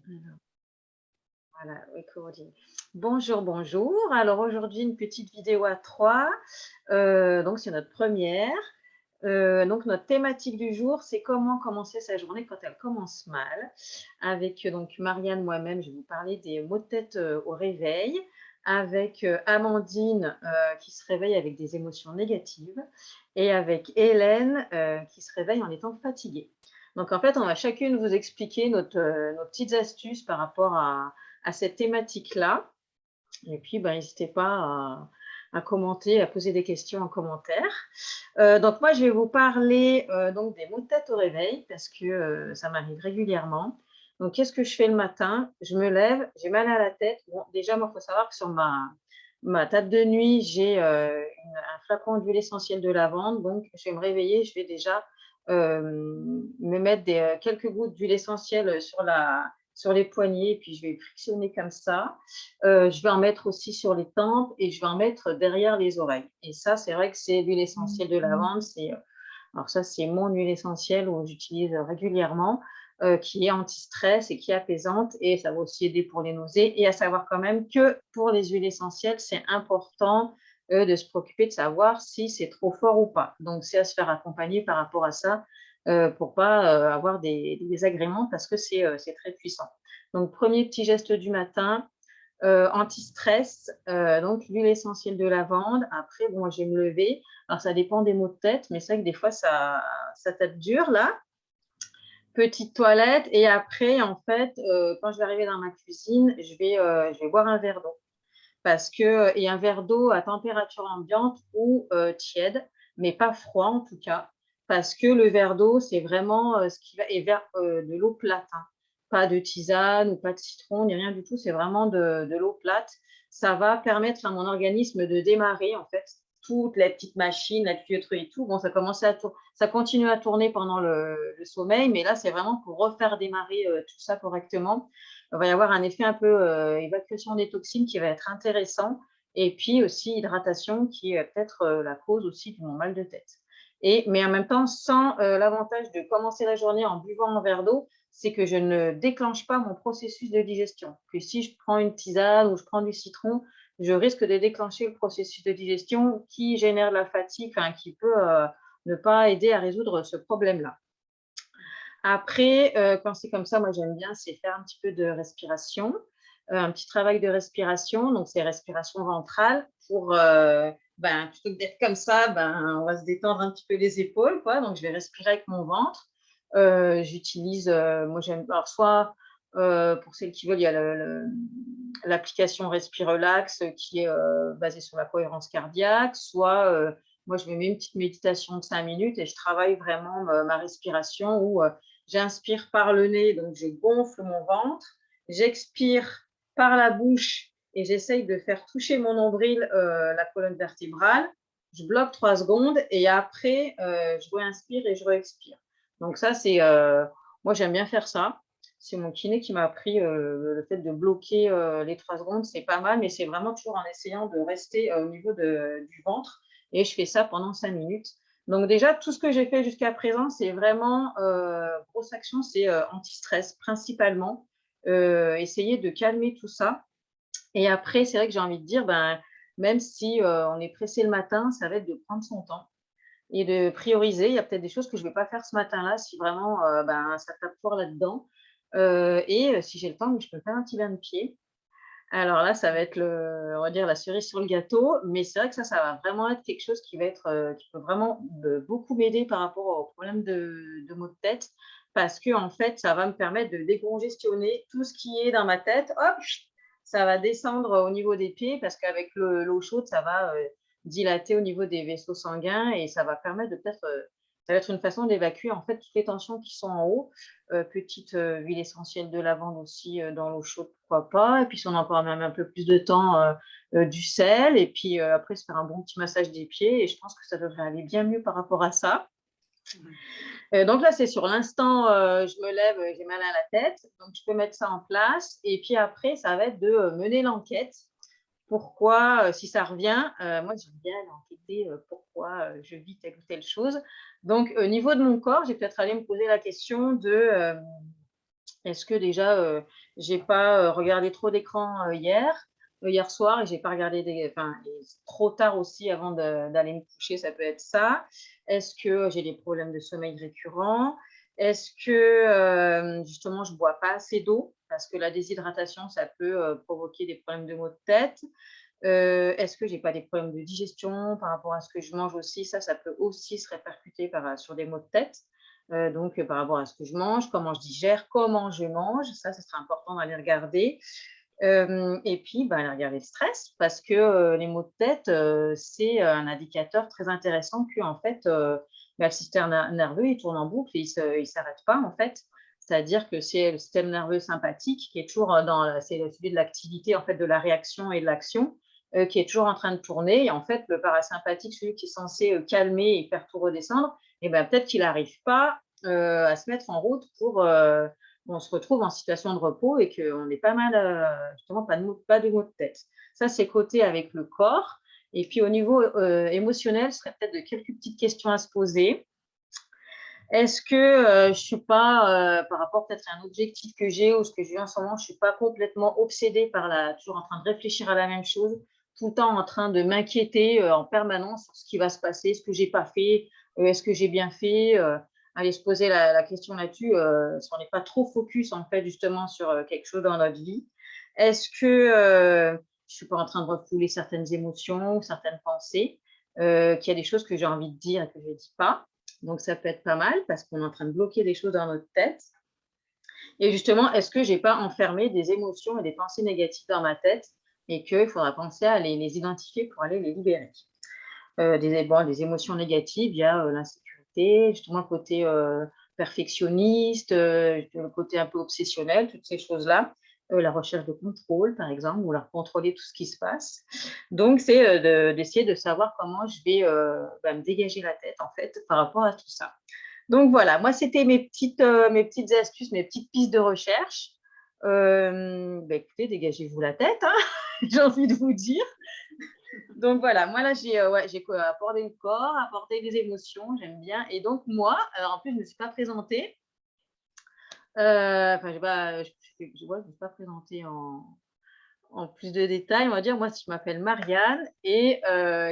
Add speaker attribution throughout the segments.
Speaker 1: Alors, voilà, oui, Coralie. Bonjour, bonjour. Alors aujourd'hui, une petite vidéo à 3. Donc c'est notre première. Donc notre thématique du jour, c'est comment commencer sa journée quand elle commence mal. Avec donc Marianne, moi-même, je vais vous parler des maux de tête au réveil. Avec Amandine qui se réveille avec des émotions négatives. Et avec Hélène qui se réveille en étant fatiguée. Donc en fait, on va chacune vous expliquer nos petites astuces par rapport à cette thématique-là. Et puis, ben, n'hésitez pas à commenter, à poser des questions en commentaire. Donc moi, je vais vous parler donc des maux de tête au réveil parce que ça m'arrive régulièrement. Donc, qu'est-ce que je fais le matin? Je me lève, j'ai mal à la tête. Bon, déjà, moi, il faut savoir que sur ma table de nuit, j'ai un flacon d'huile essentielle de lavande. Donc, je vais me réveiller, je vais déjà me mettre quelques gouttes d'huile essentielle sur les poignets, et puis je vais frictionner comme ça. Je vais en mettre aussi sur les tempes et je vais en mettre derrière les oreilles. Et ça, c'est vrai que c'est l'huile essentielle de lavande. Alors ça, c'est mon huile essentielle que j'utilise régulièrement, qui est anti-stress et qui est apaisante. Et ça va aussi aider pour les nausées. Et à savoir quand même que pour les huiles essentielles, c'est important de se préoccuper de savoir si c'est trop fort ou pas. Donc, c'est à se faire accompagner par rapport à ça pour pas avoir des désagréments parce que c'est très puissant. Donc, premier petit geste du matin, anti-stress, donc l'huile essentielle de lavande. Après, bon, je vais me lever. Alors, ça dépend des maux de tête, mais c'est vrai que des fois, ça tape dur, là. Petite toilette. Et après, en fait, quand je vais arriver dans ma cuisine, je vais boire un verre d'eau. Et un verre d'eau à température ambiante ou tiède, mais pas froid en tout cas, parce que le verre d'eau, c'est vraiment ce qui va, et de l'eau plate, hein. Pas de tisane ou pas de citron, ni rien du tout, c'est vraiment de l'eau plate. Ça va permettre à mon organisme de démarrer en fait toutes les petites machines, la tuyauterie et tout. Bon, ça continue à tourner pendant le sommeil, mais là, c'est vraiment pour refaire démarrer tout ça correctement. Il va y avoir un effet un peu évacuation des toxines qui va être intéressant. Et puis aussi hydratation qui est peut-être la cause aussi de mon mal de tête. Mais en même temps, sans l'avantage de commencer la journée en buvant un verre d'eau, c'est que je ne déclenche pas mon processus de digestion. Que si je prends une tisane ou je prends du citron, je risque de déclencher le processus de digestion qui génère la fatigue, enfin, qui peut ne pas aider à résoudre ce problème-là. Après, quand c'est comme ça, moi j'aime bien, c'est faire un petit peu de respiration, un petit travail de respiration. Donc c'est respiration ventrale pour, plutôt que d'être comme ça, on va se détendre un petit peu les épaules, quoi. Donc je vais respirer avec mon ventre. J'utilise, moi j'aime, alors soit pour celles qui veulent, il y a l'application Respirelax qui est basée sur la cohérence cardiaque, soit moi je me mets une petite méditation de 5 minutes et je travaille vraiment ma respiration où j'inspire par le nez, donc je gonfle mon ventre. J'expire par la bouche et j'essaye de faire toucher mon nombril, la colonne vertébrale. Je bloque 3 secondes et après, je réinspire et je réexpire. Donc ça, moi, j'aime bien faire ça. C'est mon kiné qui m'a appris le fait de bloquer les 3 secondes. C'est pas mal, mais c'est vraiment toujours en essayant de rester au niveau du ventre. Et je fais ça pendant 5 minutes. Donc déjà, tout ce que j'ai fait jusqu'à présent, c'est vraiment, grosse action, c'est anti-stress principalement. Essayer de calmer tout ça. Et après, c'est vrai que j'ai envie de dire, même si on est pressé le matin, ça va être de prendre son temps et de prioriser. Il y a peut-être des choses que je ne vais pas faire ce matin-là si vraiment ça tape fort là-dedans. Si j'ai le temps, je peux faire un petit bain de pied. Alors là, ça va être on va dire la cerise sur le gâteau, mais c'est vrai que ça va vraiment être quelque chose qui peut vraiment beaucoup m'aider par rapport aux problèmes de maux de tête, parce que en fait, ça va me permettre de décongestionner tout ce qui est dans ma tête. Hop, ça va descendre au niveau des pieds, parce qu'avec l'eau chaude, ça va dilater au niveau des vaisseaux sanguins et ça va permettre ça va être une façon d'évacuer en fait toutes les tensions qui sont en haut. Petite huile essentielle de lavande aussi dans l'eau chaude, pourquoi pas. Et puis, si on a encore même un peu plus de temps, du sel. Et puis, après, se faire un bon petit massage des pieds. Et je pense que ça devrait aller bien mieux par rapport à ça. Donc là, c'est sur l'instant, je me lève, j'ai mal à la tête. Donc, je peux mettre ça en place. Et puis après, ça va être de mener l'enquête. Pourquoi, si ça revient, moi, j'aime bien enquêter pourquoi je vis telle ou telle chose. Donc, au niveau de mon corps, j'ai peut-être allé me poser la question de Est-ce que déjà, j'ai pas, regardé trop d'écran, hier soir et j'ai pas regardé et trop tard aussi avant d'aller me coucher, ça peut être ça. Est-ce que j'ai des problèmes de sommeil récurrents? Est-ce que, justement, je bois pas assez d'eau? Parce que la déshydratation, ça peut, provoquer des problèmes de maux de tête. Est-ce que j'ai pas des problèmes de digestion par rapport à ce que je mange aussi? Ça peut aussi se répercuter sur des maux de tête. Donc, par rapport à ce que je mange, comment je digère, comment je mange, ça serait important d'aller regarder. Et puis, aller regarder le stress parce que, les maux de tête, c'est, un indicateur très intéressant qu'en fait, le système nerveux, il tourne en boucle et il s'arrête pas, en fait. C'est-à-dire que c'est le système nerveux sympathique qui est toujours, c'est celui de l'activité, en fait, de la réaction et de l'action, qui est toujours en train de tourner et en fait, le parasympathique, celui qui est censé, calmer et faire tout redescendre et peut-être qu'il n'arrive pas, à se mettre en route pour, on se retrouve en situation de repos et qu'on est pas mal, justement pas de maux de tête. Ça, c'est côté avec le corps et puis au niveau, émotionnel, ce serait peut-être de quelques petites questions à se poser. Est-ce que, je suis pas, par rapport peut-être à un objectif que j'ai ou ce que j'ai en ce moment, je suis pas complètement obsédée toujours en train de réfléchir à la même chose, tout le temps en train de m'inquiéter, en permanence sur ce qui va se passer, ce que j'ai pas fait, est-ce que j'ai bien fait, aller se poser la question là-dessus, si on n'est pas trop focus en fait justement sur, quelque chose dans notre vie. Est-ce que, je suis pas en train de refouler certaines émotions ou certaines pensées, qu'il y a des choses que j'ai envie de dire et que je dis pas? Donc ça peut être pas mal parce qu'on est en train de bloquer des choses dans notre tête. Et justement, est-ce que j'ai pas enfermé des émotions et des pensées négatives dans ma tête et qu'il faudra penser à les identifier pour aller les libérer? Des émotions négatives, il y a, l'insécurité, justement le côté, perfectionniste, le côté un peu obsessionnel, toutes ces choses-là. La recherche de contrôle, par exemple, vouloir contrôler tout ce qui se passe. Donc c'est, d'essayer de savoir comment je vais, me dégager la tête, en fait, par rapport à tout ça. Donc voilà, moi, c'était mes petites astuces, mes petites pistes de recherche. Écoutez, dégagez-vous la tête, hein, j'ai envie de vous dire. Donc voilà, moi là, j'ai quoi abordé le corps, abordé les émotions, j'aime bien et donc moi, alors en plus, je ne me suis pas présentée, enfin, j'ai pas je ouais, je me suis pas présentée en plus de détails, on va dire. Moi, je m'appelle Marianne et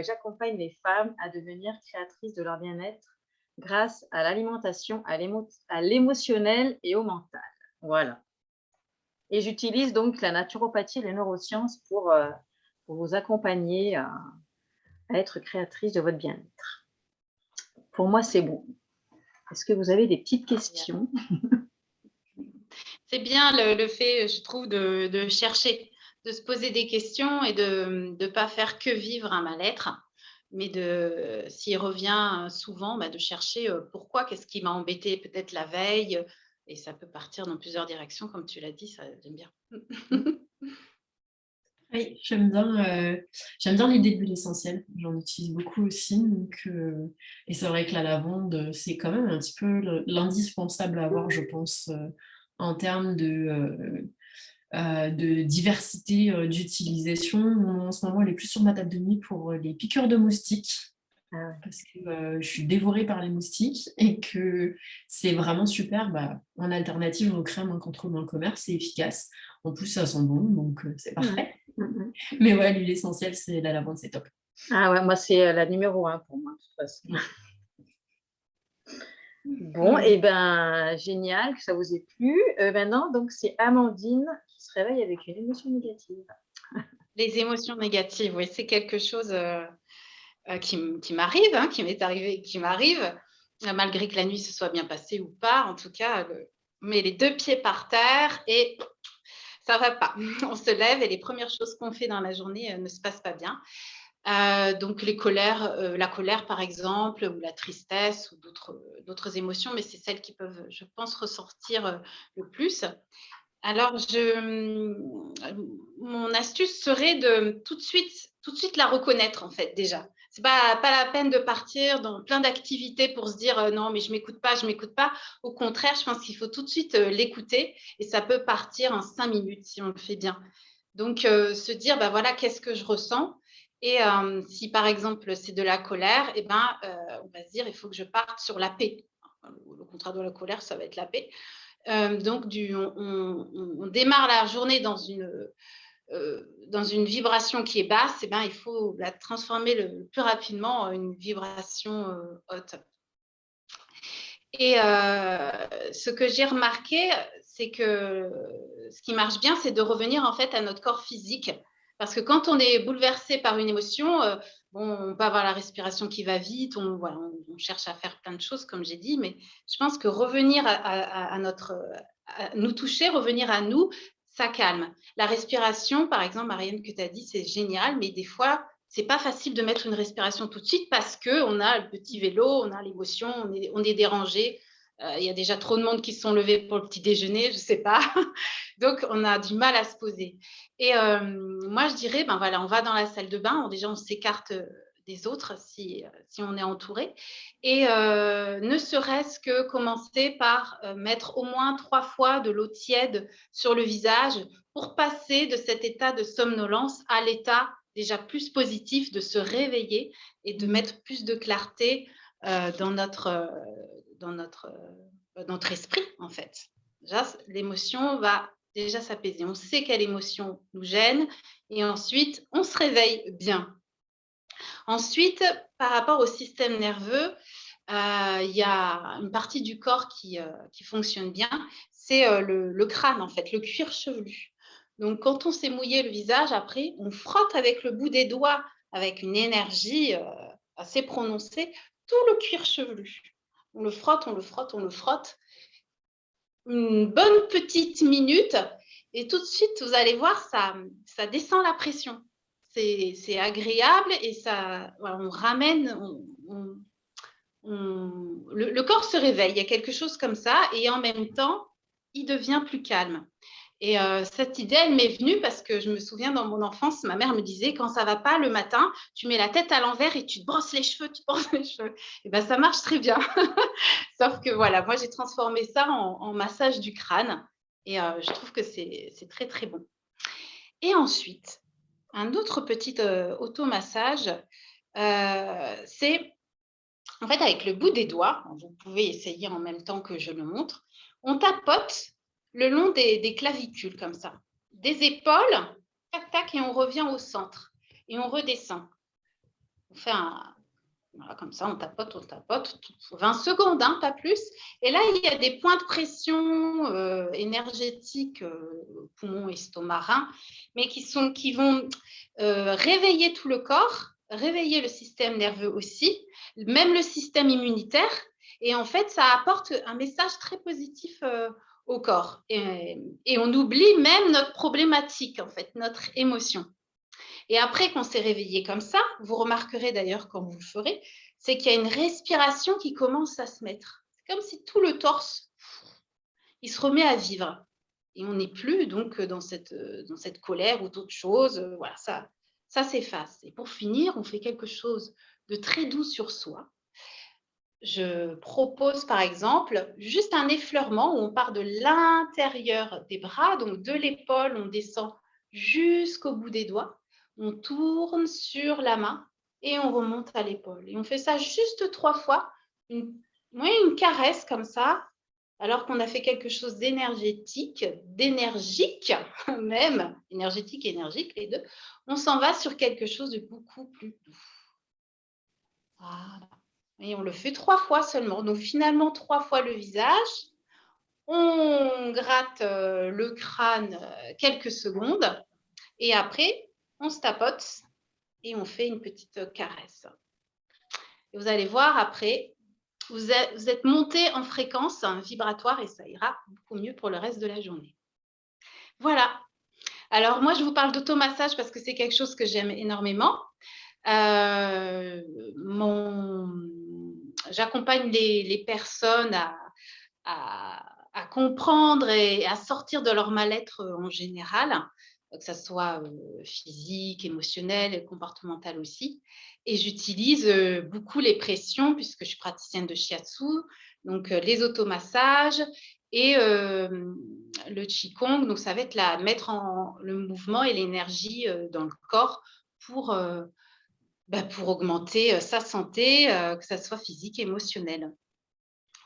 Speaker 1: j'accompagne les femmes à devenir créatrices de leur bien-être grâce à l'alimentation, à l'émotionnel et au mental. Voilà et j'utilise donc la naturopathie et les neurosciences pour vous accompagner à être créatrice de votre bien-être. Pour moi, c'est bon. Est-ce que vous avez des petites questions?
Speaker 2: C'est bien le fait, je trouve, de chercher, de se poser des questions et de ne pas faire que vivre un mal-être, mais s'il revient souvent, de chercher pourquoi, qu'est-ce qui m'a embêté peut-être la veille, et ça peut partir dans plusieurs directions, comme tu l'as dit, ça j'aime bien.
Speaker 3: Oui, j'aime bien l'idée de l'huile essentielle. J'en utilise beaucoup aussi, donc et c'est vrai que la lavande, c'est quand même un petit peu l'indispensable à avoir, je pense, en termes de diversité, d'utilisation. En ce moment, elle est plus sur ma table de nuit pour, les piqûres de moustiques
Speaker 1: Ah ouais.
Speaker 3: parce que, je suis dévorée par les moustiques et que c'est vraiment super, en alternative aux crèmes qu'on trouve dans le commerce, c'est efficace. En plus, ça sent bon, donc c'est
Speaker 1: Ouais.
Speaker 3: parfait.
Speaker 1: Mmh mh.
Speaker 3: Mais ouais, l'huile essentielle, c'est la lavande, c'est top.
Speaker 1: Ah ouais, moi, c'est, la numéro 1 pour moi, de toute façon. Bon
Speaker 3: Mmh.
Speaker 1: et génial que ça vous ait plu. Maintenant, donc c'est Amandine qui se réveille avec une émotion négative.
Speaker 2: Les émotions négatives, oui, c'est quelque chose qui m'arrive, hein, qui m'est arrivé et qui m'arrive, malgré que la nuit se soit bien passée ou pas. En tout cas, on met les deux pieds par terre et ça va pas. On se lève et les premières choses qu'on fait dans la journée ne se passent pas bien. Donc la colère par exemple, ou la tristesse, ou d'autres émotions, mais c'est celles qui peuvent, je pense, ressortir le plus. Alors, mon astuce serait de tout de suite la reconnaître, en fait, déjà. C'est pas la peine de partir dans plein d'activités pour se dire non, mais je m'écoute pas, je m'écoute pas. Au contraire, je pense qu'il faut tout de suite l'écouter et ça peut partir en 5 minutes si on le fait bien. Donc, se dire, voilà, qu'est-ce que je ressens? Et si par exemple c'est de la colère, on va se dire, il faut que je parte sur la paix. Le contraire de la colère, ça va être la paix. Donc, on démarre la journée dans une vibration qui est basse, et ben, il faut la transformer le plus rapidement en une vibration haute. Et ce que j'ai remarqué, c'est que ce qui marche bien, c'est de revenir en fait à notre corps physique. Parce que quand on est bouleversé par une émotion, on peut avoir la respiration qui va vite, on cherche à faire plein de choses, comme j'ai dit, mais je pense que revenir à nous toucher, revenir à nous, ça calme. La respiration, par exemple, Marianne, que tu as dit, c'est génial, mais des fois, c'est pas facile de mettre une respiration tout de suite parce qu'on a le petit vélo, on a l'émotion, on est dérangé. Il y a déjà trop de monde qui se sont levés pour le petit déjeuner, je sais pas. Donc, on a du mal à se poser. Et moi, je dirais, ben voilà, on va dans la salle de bain. Déjà, on s'écarte des autres si on est entouré. Et ne serait-ce que commencer par mettre au moins 3 fois de l'eau tiède sur le visage pour passer de cet état de somnolence à l'état déjà plus positif, de se réveiller et de mettre plus de clarté dans notre esprit, en fait. Déjà, l'émotion va déjà s'apaiser. On sait quelle émotion nous gêne et ensuite, on se réveille bien. Ensuite, par rapport au système nerveux, il y a une partie du corps qui fonctionne bien, c'est le crâne, en fait, le cuir chevelu. Donc, quand on s'est mouillé le visage, après, on frotte avec le bout des doigts, avec une énergie assez prononcée, tout le cuir chevelu. On le frotte, on le frotte, on le frotte. Une bonne petite minute, et tout de suite, vous allez voir, ça descend la pression. C'est agréable et ça, voilà, on ramène, le corps se réveille, il y a quelque chose comme ça, et en même temps, il devient plus calme. Et cette idée, elle m'est venue parce que je me souviens dans mon enfance, ma mère me disait, quand ça ne va pas le matin, tu mets la tête à l'envers et tu te brosses les cheveux, tu te brosses les cheveux. Et bien, ça marche très bien. Sauf que voilà, moi, j'ai transformé ça en massage du crâne et je trouve que c'est très, très bon. Et ensuite, un autre petit automassage, c'est en fait avec le bout des doigts, vous pouvez essayer en même temps que je le montre, on tapote le long des clavicules comme ça, des épaules, tac, tac, et on revient au centre et on redescend. On fait voilà, comme ça, on tapote, 20 secondes, hein, pas plus. Et là, il y a des points de pression énergétiques, poumons, estomac, rein, mais qui vont réveiller tout le corps, réveiller le système nerveux aussi, même le système immunitaire. Et en fait, ça apporte un message très positif au corps. Et on oublie même notre problématique, en fait, notre émotion. Et après qu'on s'est réveillé comme ça, vous remarquerez d'ailleurs quand vous le ferez, c'est qu'il y a une respiration qui commence à se mettre. C'est comme si tout le torse, il se remet à vivre. Et on n'est plus donc dans cette colère ou d'autres choses. Voilà, ça s'efface. Et pour finir, on fait quelque chose de très doux sur soi. Je propose par exemple juste un effleurement où on part de l'intérieur des bras, donc de l'épaule, on descend jusqu'au bout des doigts. On tourne sur la main et on remonte à l'épaule. Et on fait ça juste 3 fois, une caresse comme ça, alors qu'on a fait quelque chose d'énergétique, d'énergique même, énergétique et énergique, les deux. On s'en va sur quelque chose de beaucoup plus doux. Voilà. Et on le fait 3 fois seulement. Donc, finalement, 3 fois le visage. On gratte le crâne quelques secondes. Et après, on se tapote et on fait une petite caresse. Et vous allez voir après, vous êtes monté en fréquence vibratoire et ça ira beaucoup mieux pour le reste de la journée. Voilà. Alors, moi, je vous parle d'automassage parce que c'est quelque chose que j'aime énormément. J'accompagne les personnes à comprendre et à sortir de leur mal-être en général, que ce soit physique, émotionnel et comportemental aussi. Et j'utilise beaucoup les pressions puisque je suis praticienne de shiatsu, donc les automassages et le qigong. Donc, ça va être mettre le mouvement et l'énergie dans le corps pour augmenter sa santé, que ça soit physique, émotionnelle.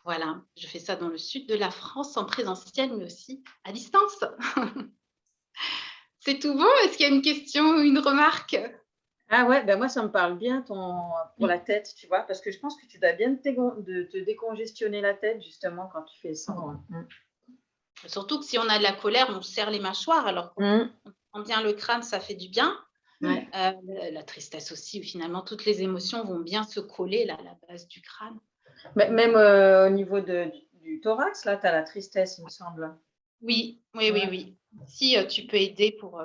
Speaker 2: Voilà, je fais ça dans le sud de la France en présentiel, mais aussi à distance. C'est tout bon? Est-ce qu'il y a une question ou une remarque?
Speaker 1: Ah ouais, ben moi, ça me parle bien pour
Speaker 3: Oui.
Speaker 1: la tête, tu vois, parce que je pense que tu dois bien te décongestionner la tête, justement, quand tu fais ça. Ouais.
Speaker 2: Surtout que si on a de la colère, on serre les mâchoires, alors quand
Speaker 1: Mm.
Speaker 2: on prend bien le crâne, ça fait du bien.
Speaker 1: Ouais.
Speaker 2: La tristesse aussi, où finalement toutes les émotions vont bien se coller là, à la base du crâne.
Speaker 1: Mais même au niveau du thorax, là, tu as la tristesse, il me semble.
Speaker 2: Oui, oui, oui,
Speaker 1: Ouais.
Speaker 2: oui. Si tu peux aider pour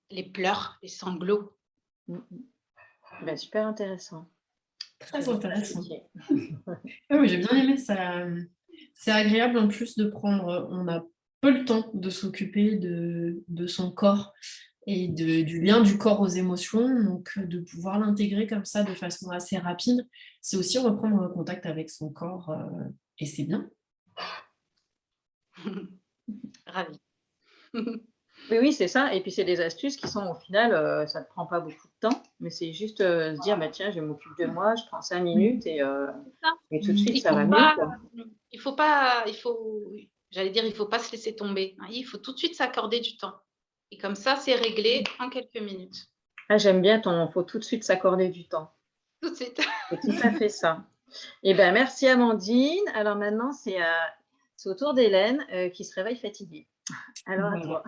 Speaker 2: les pleurs, les sanglots.
Speaker 1: Mm, mm. Ben, super intéressant.
Speaker 3: Très
Speaker 1: Je vais
Speaker 3: intéressant.
Speaker 1: checker.
Speaker 3: Ah oui, j'ai bien aimé ça. C'est agréable en plus de prendre, on a peu le temps de s'occuper de son corps et du lien du corps aux émotions, donc de pouvoir l'intégrer comme ça de façon assez rapide, c'est aussi reprendre contact avec son corps et c'est bien.
Speaker 2: Ravie.
Speaker 1: Oui, oui, c'est ça. Et puis, c'est des astuces qui sont, au final, ça ne te prend pas beaucoup de temps, mais c'est juste se dire, bah, tiens, je m'occupe de moi, je prends 5 minutes
Speaker 2: C'est ça.
Speaker 1: et tout de suite,
Speaker 2: Il
Speaker 1: ça
Speaker 2: faut
Speaker 1: va mieux,
Speaker 2: pas,
Speaker 1: quoi.
Speaker 2: j'allais dire, il faut pas se laisser tomber, hein. Il faut tout de suite s'accorder du temps. Et comme ça, c'est réglé en quelques minutes.
Speaker 1: Ah, j'aime bien faut tout de suite s'accorder du temps.
Speaker 2: Tout de suite.
Speaker 1: C'est tout à fait ça. Eh bien, merci Amandine. Alors maintenant, c'est au tour d'Hélène qui se réveille fatiguée. Alors à
Speaker 3: Voilà.
Speaker 1: toi.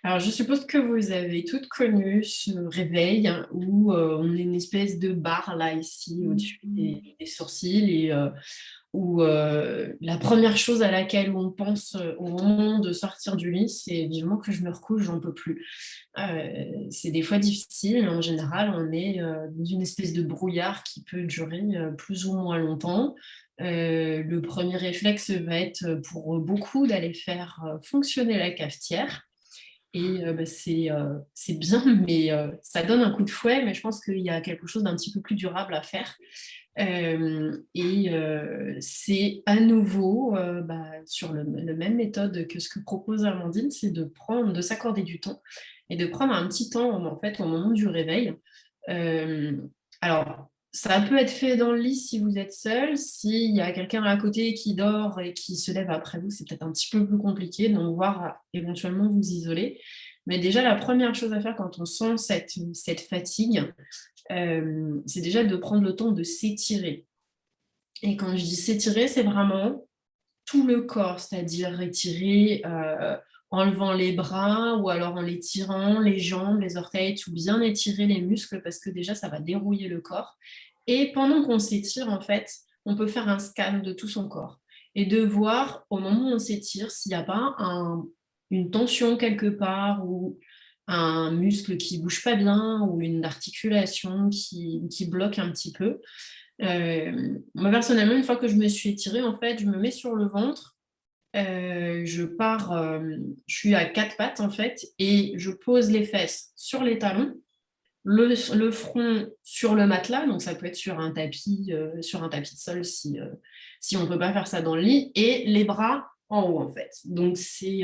Speaker 3: Alors, je suppose que vous avez toutes connu ce réveil où on a une espèce de barre là, ici, au-dessus des sourcils, et où la première chose à laquelle on pense au moment de sortir du lit, c'est vivement que je me recouche, j'en peux plus. C'est des fois difficile, en général, on est dans une espèce de brouillard qui peut durer plus ou moins longtemps. Le premier réflexe va être pour beaucoup d'aller faire fonctionner la cafetière. Et bah, c'est bien, mais ça donne un coup de fouet, mais je pense qu'il y a quelque chose d'un petit peu plus durable à faire. C'est à nouveau bah, sur la même méthode que ce que propose Amandine, c'est de s'accorder du temps et de prendre un petit temps en fait, au moment du réveil. Euh, alors, ça peut être fait dans le lit si vous êtes seul. S'il y a quelqu'un à côté qui dort et qui se lève après vous, c'est peut-être un petit peu plus compliqué, donc voir éventuellement vous isoler. Mais déjà, la première chose à faire quand on sent cette fatigue, c'est déjà de prendre le temps de s'étirer. Et quand je dis s'étirer, c'est vraiment tout le corps, c'est-à-dire étirer en levant les bras ou alors en les tirant, les jambes, les orteils, tout bien étirer les muscles parce que déjà, ça va dérouiller le corps. Et pendant qu'on s'étire, en fait, on peut faire un scan de tout son corps et de voir au moment où on s'étire s'il n'y a pas une tension quelque part ou un muscle qui ne bouge pas bien ou une articulation qui bloque un petit peu. Moi, personnellement, une fois que je me suis étirée, en fait, je me mets sur le ventre, je suis à quatre pattes, en fait, et je pose les fesses sur les talons, le front sur le matelas, donc ça peut être sur un tapis de sol si on ne peut pas faire ça dans le lit, et les bras en haut, en fait. Donc, c'est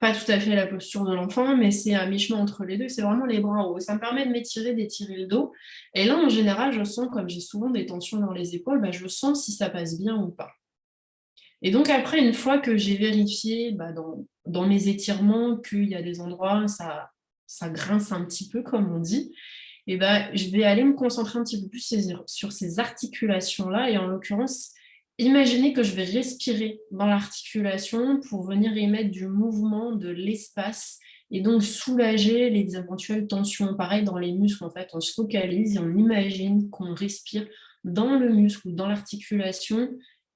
Speaker 3: pas tout à fait la posture de l'enfant, mais c'est à mi-chemin entre les deux, c'est vraiment les bras en haut. Ça me permet de m'étirer, d'étirer le dos. Et là, en général, je sens, comme j'ai souvent des tensions dans les épaules, bah, je sens si ça passe bien ou pas. Et donc après, une fois que j'ai vérifié bah, dans mes étirements qu'il y a des endroits, ça grince un petit peu, comme on dit, et ben, je vais aller me concentrer un petit peu plus sur ces articulations-là. Et en l'occurrence, imaginez que je vais respirer dans l'articulation pour venir y mettre du mouvement, de l'espace, et donc soulager les éventuelles tensions. Pareil, dans les muscles, en fait, on se focalise et on imagine qu'on respire dans le muscle ou dans l'articulation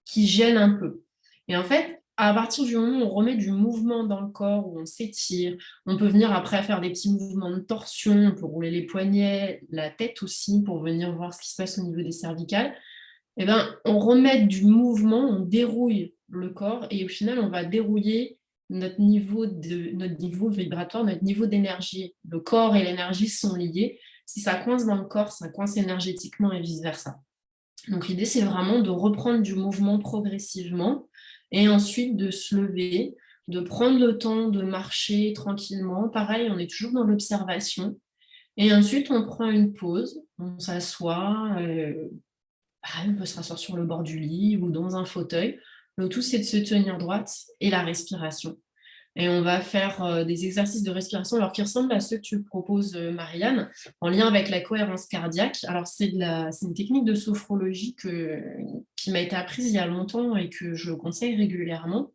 Speaker 3: qui gêne un peu. Et en fait, à partir du moment où on remet du mouvement dans le corps, où on s'étire, on peut venir après faire des petits mouvements de torsion, on peut rouler les poignets, la tête aussi, pour venir voir ce qui se passe au niveau des cervicales. Et ben, on remet du mouvement, on dérouille le corps et au final, on va dérouiller notre niveau vibratoire, notre niveau d'énergie. Le corps et l'énergie sont liés. Si ça coince dans le corps, ça coince énergétiquement et vice-versa. Donc l'idée, c'est vraiment de reprendre du mouvement progressivement et ensuite de se lever, de prendre le temps de marcher tranquillement. Pareil, on est toujours dans l'observation. Et ensuite, on prend une pause, on s'assoit, on peut se rasseoir sur le bord du lit ou dans un fauteuil. Le tout, c'est de se tenir droite et la respiration. Et on va faire des exercices de respiration alors qui ressemblent à ceux que tu proposes, Marianne, en lien avec la cohérence cardiaque. Alors, c'est une technique de sophrologie qui m'a été apprise il y a longtemps et que je conseille régulièrement.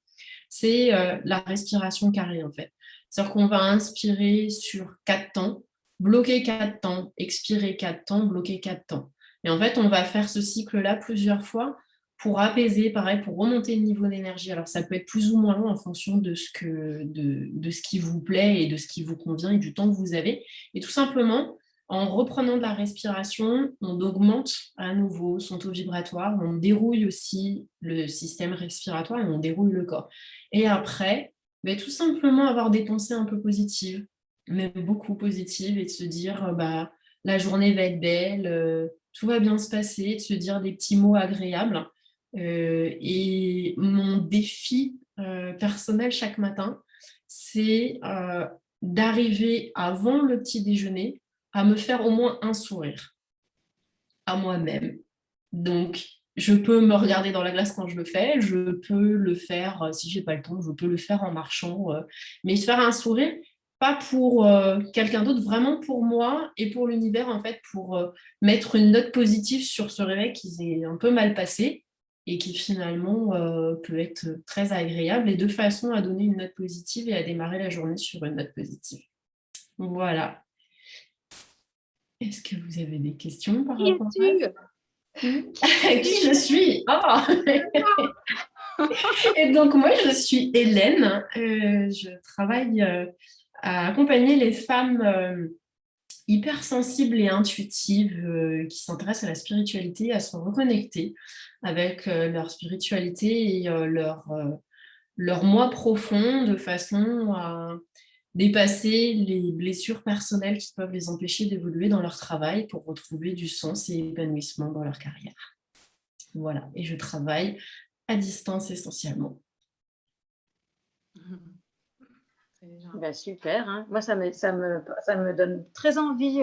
Speaker 3: C'est la respiration carrée, en fait. C'est-à-dire qu'on va inspirer sur 4 temps, bloquer 4 temps, expirer 4 temps, bloquer 4 temps. Et en fait, on va faire ce cycle-là plusieurs fois pour apaiser, pareil, pour remonter le niveau d'énergie. Alors, ça peut être plus ou moins long en fonction de ce qui vous plaît et de ce qui vous convient et du temps que vous avez. Et tout simplement, en reprenant de la respiration, on augmente à nouveau son taux vibratoire, on dérouille aussi le système respiratoire et on déroule le corps. Et après, tout simplement avoir des pensées un peu positives, même beaucoup positives, et de se dire, la journée va être belle, tout va bien se passer, de se dire des petits mots agréables. Et mon défi personnel chaque matin, c'est d'arriver avant le petit déjeuner à me faire au moins un sourire à moi-même. Donc, je peux me regarder dans la glace quand je le fais, je peux le faire, si j'ai pas le temps, je peux le faire en marchant, mais se faire un sourire, pas pour quelqu'un d'autre, vraiment pour moi et pour l'univers, en fait, pour mettre une note positive sur ce réveil qui s'est un peu mal passé et qui finalement peut être très agréable, et de façon à donner une note positive et à démarrer la journée sur une note positive. Voilà. Est-ce que vous avez des questions par
Speaker 2: Qui
Speaker 3: rapport à
Speaker 2: es-tu?
Speaker 3: qui je suis? Et donc, moi, je suis Hélène. Je travaille à accompagner les femmes hypersensibles et intuitives qui s'intéressent à la spiritualité, à se reconnecter avec leur spiritualité et leur moi profond, de façon à dépasser les blessures personnelles qui peuvent les empêcher d'évoluer dans leur travail pour retrouver du sens et épanouissement dans leur carrière. Voilà, et je travaille à distance essentiellement.
Speaker 1: Super, hein. Moi, ça me donne très envie,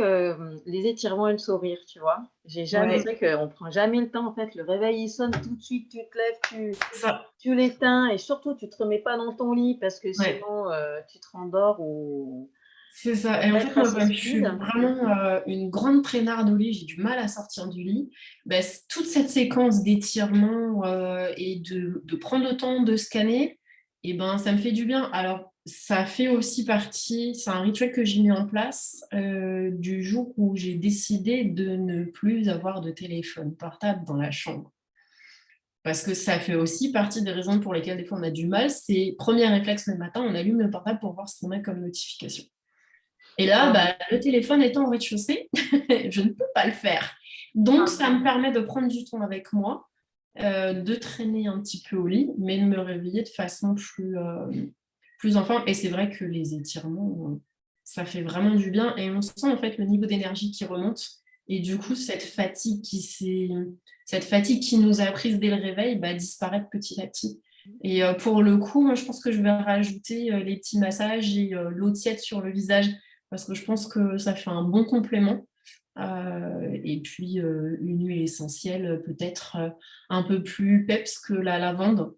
Speaker 1: les étirements et le sourire, tu vois. C'est vrai qu'on ne prend jamais le temps, en fait. Le réveil, il sonne tout de suite, tu te lèves, tu l'éteins, et surtout, tu ne te remets pas dans ton lit parce que sinon, tu te rendors ou...
Speaker 3: C'est ça. Et en fait, moi, je suis vraiment une grande traînarde au lit. J'ai du mal à sortir du lit. Toute cette séquence d'étirement et de prendre le temps de scanner, ça me fait du bien. Alors, ça fait aussi partie, c'est un rituel que j'ai mis en place du jour où j'ai décidé de ne plus avoir de téléphone portable dans la chambre. Parce que ça fait aussi partie des raisons pour lesquelles des fois on a du mal. C'est premier réflexe le matin, on allume le portable pour voir ce qu'on a comme notification. Et là, le téléphone étant au rez-de-chaussée, je ne peux pas le faire. Donc, ça me permet de prendre du temps avec moi, de traîner un petit peu au lit, mais de me réveiller de façon plus en forme. Et c'est vrai que les étirements, ça fait vraiment du bien. Et on sent en fait le niveau d'énergie qui remonte. Et du coup, cette fatigue qui nous a prise dès le réveil disparaît petit à petit. Et pour le coup, moi, je pense que je vais rajouter les petits massages et l'eau tiède sur le visage, parce que je pense que ça fait un bon complément. Et puis, une huile essentielle peut-être un peu plus peps que la lavande,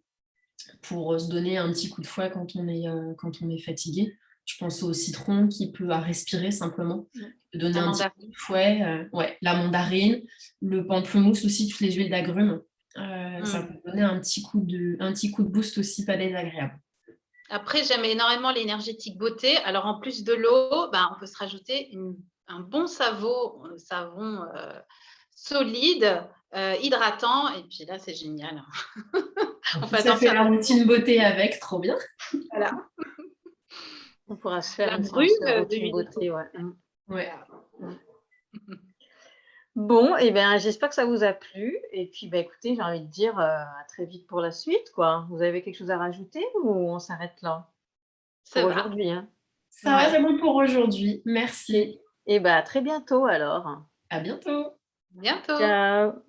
Speaker 3: pour se donner un petit coup de fouet quand on est fatigué. Je pense au citron qui peut à respirer simplement, donner un petit coup de fouet. La mandarine, le pamplemousse aussi, toutes les huiles d'agrumes. Ça peut donner un petit coup de boost aussi, pas désagréable.
Speaker 2: Après, j'aime énormément l'énergétique beauté. Alors, en plus de l'eau, on peut se rajouter un bon savon solide, hydratant. Et puis là, c'est génial.
Speaker 3: Ça fait la routine beauté avec, trop bien.
Speaker 2: Voilà.
Speaker 1: On pourra se faire une séance de routine beauté.
Speaker 3: Ouais.
Speaker 1: Bon, j'espère que ça vous a plu. Et puis, écoutez, j'ai envie de dire à très vite pour la suite, quoi. Vous avez quelque chose à rajouter ou on s'arrête là pour aujourd'hui, hein?
Speaker 3: Ça va, c'est bon pour aujourd'hui. Merci.
Speaker 1: Et à très bientôt alors.
Speaker 3: À bientôt.
Speaker 2: Bientôt.
Speaker 1: Ciao.